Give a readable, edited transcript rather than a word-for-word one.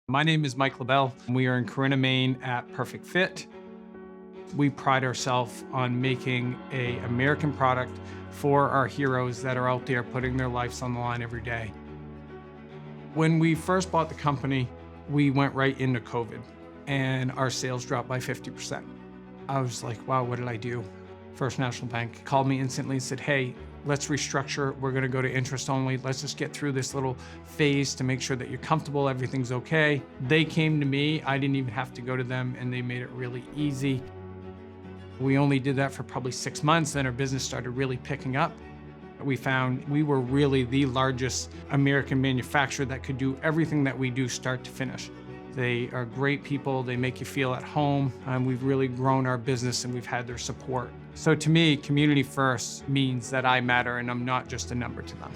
My name is Mike Lebelle. We are in Corinna, Maine at Perfect Fit. We pride ourselves on making an American product for our heroes that are out there putting their lives on the line every day. When we first bought the company, we went right into COVID and our sales dropped by 50%. I was like, wow, what did I do? First National Bank called me instantly and said, hey, let's restructure. We're going to go to interest only. Let's just get through this little phase to make sure that you're comfortable, everything's okay. They came to me. I didn't even have to go to them, and they made it really easy. We only did that for probably 6 months, then our business started really picking up. We found we were really the largest American manufacturer that could do everything that we do start to finish. They are great people, they make you feel at home, and we've really grown our business and we've had their support. So to me, community first means that I matter and I'm not just a number to them.